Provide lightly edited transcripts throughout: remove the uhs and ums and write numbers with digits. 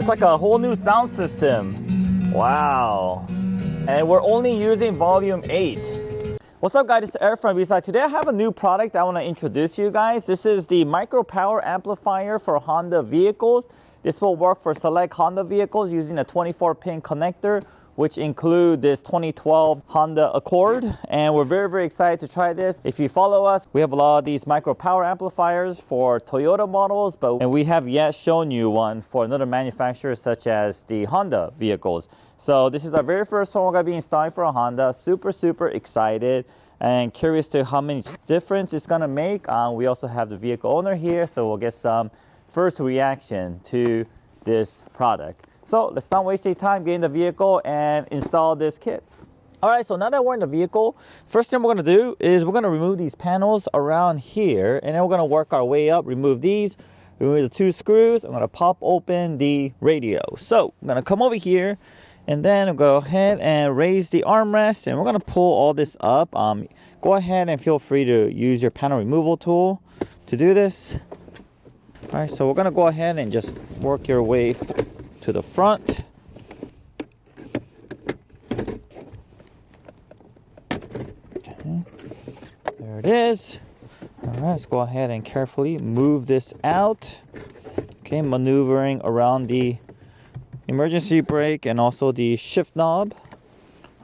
It's like a whole new sound system. Wow. And we're only using volume 8. What's up guys, it's Eric from B-Side. Today I have a new product I want to introduce you guys. This is the Micro Power Amplifier for Honda vehicles. This will work for select Honda vehicles using a 24-pin connector, which include this 2012 Honda Accord. And we're very excited to try this. If you follow us, we have a lot of these Micro Power Amplifiers for Toyota models, and we have yet shown you one for another manufacturer such as the Honda vehicles. So this is our very first one we're going to be installing for a Honda. Super excited and curious to how many difference it's going to make. We also have the vehicle owner here, so we'll get some first reaction to this product. So let's not waste any time, get in the vehicle and install this kit. All right, so now that we're in the vehicle, first thing we're gonna do is we're gonna remove these panels around here, and then we're gonna work our way up, remove these, remove the 2 screws. I'm gonna pop open the radio. So I'm gonna come over here, and then I'm gonna go ahead and raise the armrest, and we're gonna pull all this up. Go ahead and feel free to use your panel removal tool to do this. All right, so we're gonna go ahead and just work your way to the front. Okay, there it is. All right, let's go ahead and carefully move this out. Okay, maneuvering around the emergency brake and also the shift knob.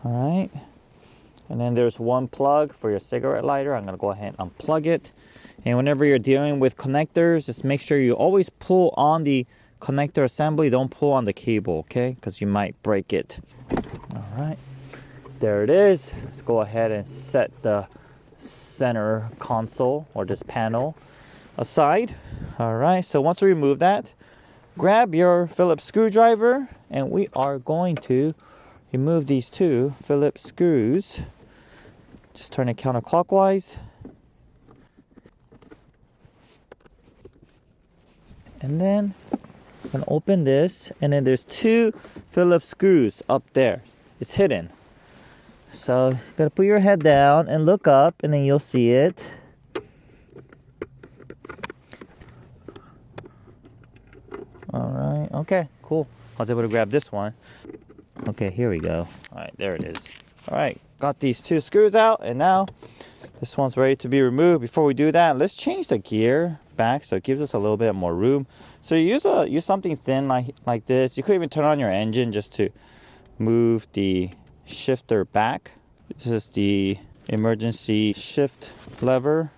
All right, and then there's one plug for your cigarette lighter. I'm gonna go ahead and unplug it. And whenever you're dealing with connectors, just make sure you always pull on the connector assembly. Don't pull on the cable, okay? Because you might break it. All right, there it is. Let's go ahead and set the center console or this panel aside. All right, so once we remove that, grab your Phillips screwdriver, and we are going to remove these 2 Phillips screws. Just turn it counterclockwise. And then I'm gonna open this, and then there's 2 Phillips screws up there. It's hidden. So you gotta put your head down and look up, and then you'll see it. All right, okay, cool. I was able to grab this one. Okay, here we go. All right, there it is. All right, got these 2 screws out, and now this one's ready to be removed. Before we do that, let's change the gear back so it gives us a little bit more room. So you use something thin like this. You could even turn on your engine just to move the shifter back. This is the emergency shift lever,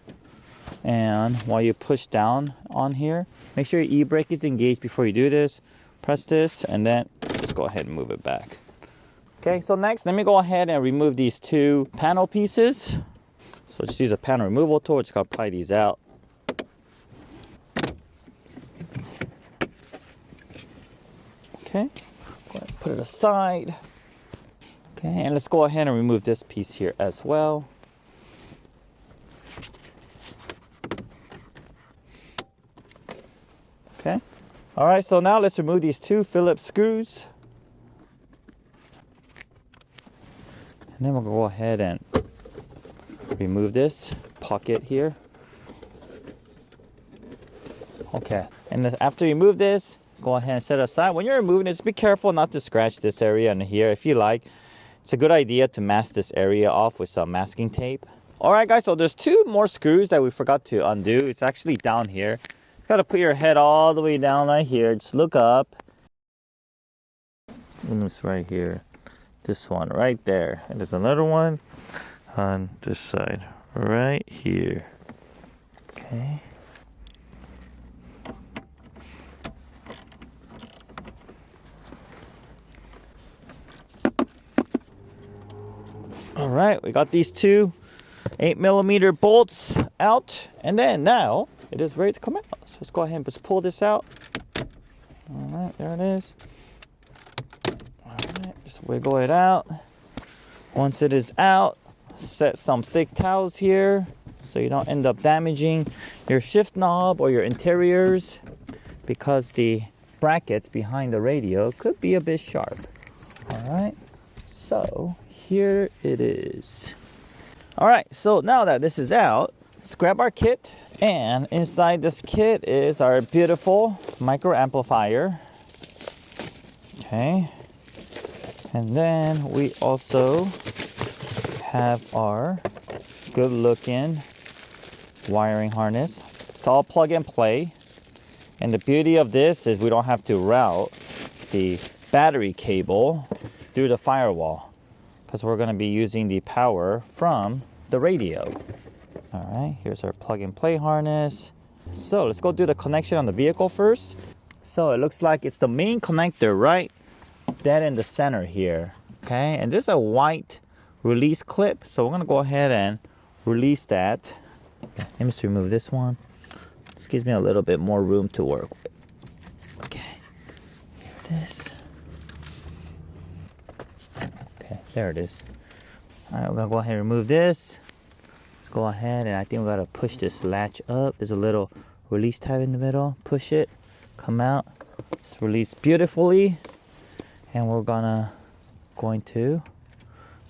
and while you push down on here, make sure your e-brake is engaged before you do this. Press this, and then just go ahead and move it back. Okay, so next let me go ahead and remove these 2 panel pieces. So just use a panel removal tool. Just gotta pry these out. Okay, go ahead and put it aside. Okay, and let's go ahead and remove this piece here as well. Okay, all right, so now let's remove these 2 Phillips screws. And then we'll go ahead and remove this pocket here. Okay, and then after you remove this, go ahead and set it aside. When you're removing it, just be careful not to scratch this area and here. If you like, it's a good idea to mask this area off with some masking tape. All right, guys, so there's 2 more screws that we forgot to undo. It's actually down here. You gotta put your head all the way down right here. Just look up. And it's right here. This one right there. And there's another one on this side right here. Okay. All right, we got these 2 8mm bolts out, and then now it is ready to come out. So let's go ahead and just pull this out. All right, there it is. All right, just wiggle it out. Once it is out, set some thick towels here so you don't end up damaging your shift knob or your interiors, because the brackets behind the radio could be a bit sharp. All right, so here it is. All right, so now that this is out, let's grab our kit, and inside this kit is our beautiful micro amplifier. Okay. And then we also have our good looking wiring harness. It's all plug and play. And the beauty of this is we don't have to route the battery cable through the firewall because we're going to be using the power from the radio. All right, here's our plug and play harness. So let's go do the connection on the vehicle first. So it looks like it's the main connector right dead in the center here. Okay, and there's a white release clip. So we're going to go ahead and release that. Let me just remove this one. This gives me a little bit more room to work with. Okay, here it is. Okay, there it is. All right, we're gonna go ahead and remove this. Let's go ahead and I think we gotta push this latch up. There's a little release tab in the middle. Push it, come out. It's released beautifully. And we're going to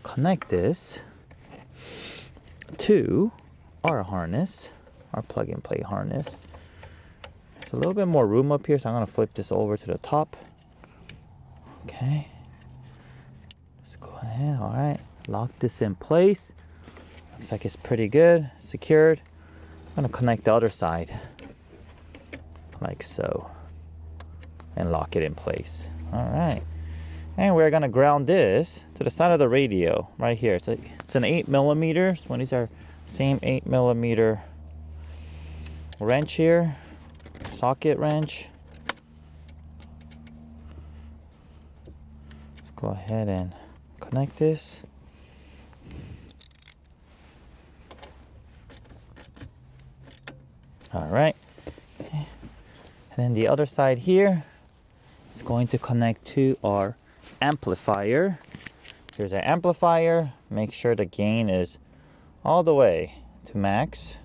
connect this to our harness. Our plug and play harness. There's a little bit more room up here, so I'm going to flip this over to the top. Okay. Let's go ahead. All right. Lock this in place. Looks like it's pretty good. Secured. I'm going to connect the other side. Like so. And lock it in place. All right. And we're going to ground this to the side of the radio right here. It's an 8mm. One of these are same 8mm wrench here, socket wrench. Let's go ahead and connect this. All right. And then the other side here is going to connect to our amplifier. Here's our amplifier. Make sure the gain is all the way to max.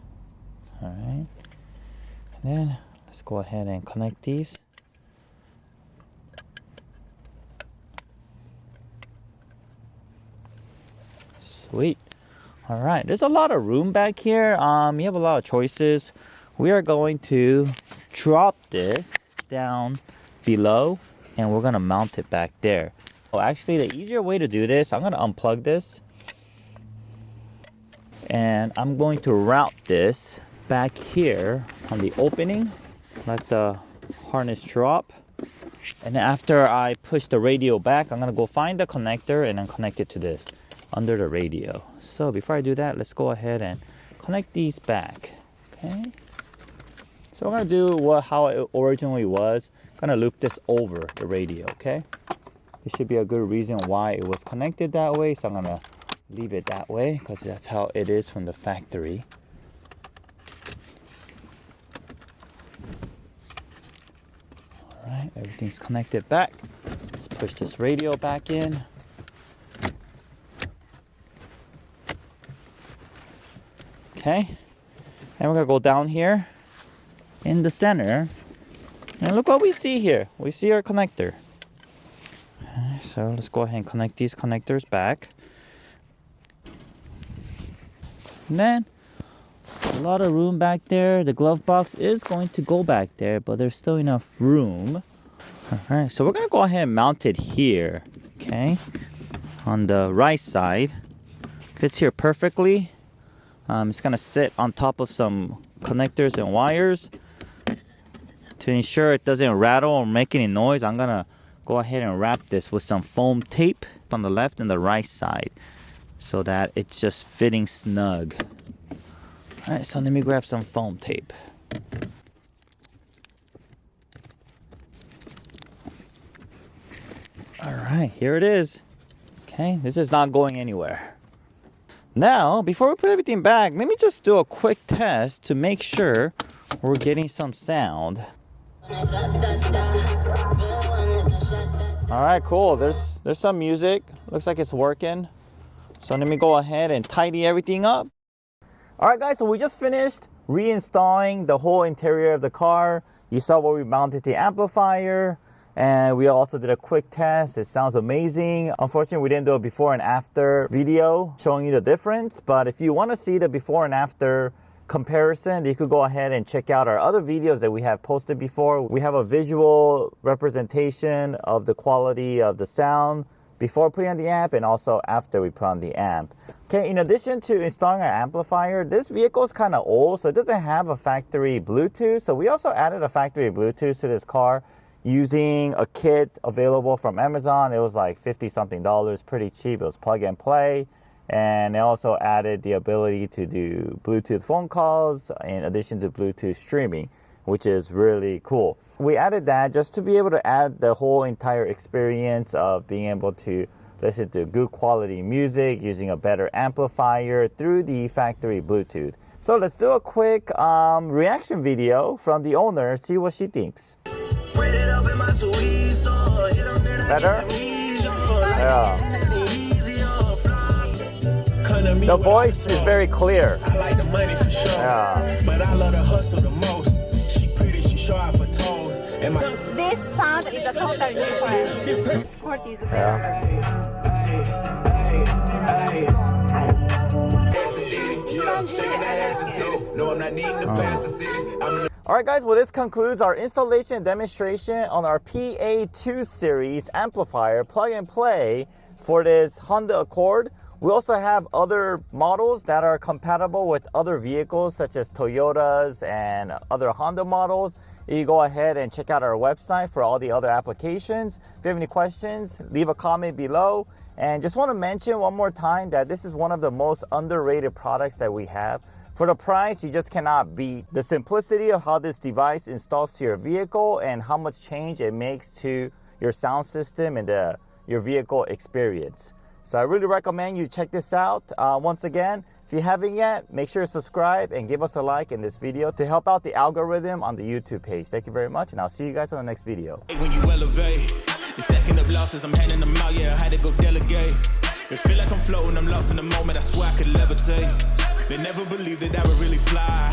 All right. Then let's go ahead and connect these. Sweet. All right, there's a lot of room back here. You have a lot of choices. We are going to drop this down below and we're gonna mount it back there. Oh, actually the easier way to do this, I'm gonna unplug this and I'm going to route this back here on the opening. Let the harness drop. And after I push the radio back, I'm gonna go find the connector and then connect it to this under the radio. So before I do that, let's go ahead and connect these back. Okay. So I'm gonna do how it originally was. I'm gonna loop this over the radio, okay? This should be a good reason why it was connected that way. So I'm gonna leave it that way because that's how it is from the factory. Alright, everything's connected back. Let's push this radio back in. Okay, and we're gonna go down here in the center. And look what we see here. We see our connector. Okay, so let's go ahead and connect these connectors back. And then a lot of room back there. The glove box is going to go back there, but there's still enough room. All right, so we're gonna go ahead and mount it here, okay? On the right side. Fits here perfectly. It's gonna sit on top of some connectors and wires. To ensure it doesn't rattle or make any noise, I'm gonna go ahead and wrap this with some foam tape on the left and the right side so that it's just fitting snug. All right, so let me grab some foam tape. All right, here it is. Okay, this is not going anywhere. Now, before we put everything back, let me just do a quick test to make sure we're getting some sound. All right, cool. There's some music. Looks like it's working. So let me go ahead and tidy everything up. All right, guys, so we just finished reinstalling the whole interior of the car. You saw where we mounted the amplifier, and we also did a quick test. It sounds amazing. Unfortunately, we didn't do a before and after video showing you the difference, but if you want to see the before and after comparison, you could go ahead and check out our other videos that we have posted before. We have a visual representation of the quality of the sound before putting on the amp and also after we put on the amp. Okay, in addition to installing our amplifier, this vehicle is kind of old, so it doesn't have a factory Bluetooth. So we also added a factory Bluetooth to this car using a kit available from Amazon. It was like $50 something, pretty cheap. It was plug and play. And they also added the ability to do Bluetooth phone calls in addition to Bluetooth streaming, which is really cool. We added that just to be able to add the whole entire experience of being able to listen to good quality music using a better amplifier through the factory Bluetooth. So let's do a quick reaction video from the owner, see what she thinks. Better? Yeah. The voice is very clear. I like the money for sure. Yeah. But I love the hustle the most. She pretty, she sharp for toes. And This sound is a totally different. Sport is Alright guys, well this concludes our installation and demonstration on our PA2 series amplifier plug and play for this Honda Accord. We also have other models that are compatible with other vehicles such as Toyotas and other Honda models. You go ahead and check out our website for all the other applications. If you have any questions, leave a comment below. And just want to mention one more time that this is one of the most underrated products that we have. For the price, you just cannot beat the simplicity of how this device installs to your vehicle and how much change it makes to your sound system and your vehicle experience. So I really recommend you check this out. Once again, if you haven't yet, make sure to subscribe and give us a like in this video to help out the algorithm on the YouTube page. Thank you very much, and I'll see you guys on the next video. when you elevate, you're stacking up losses, I'm handing them out, yeah, I had to go delegate. It feel like I'm floating, I'm lost in the moment, I swear I could levitate. They never believed that I would really fly.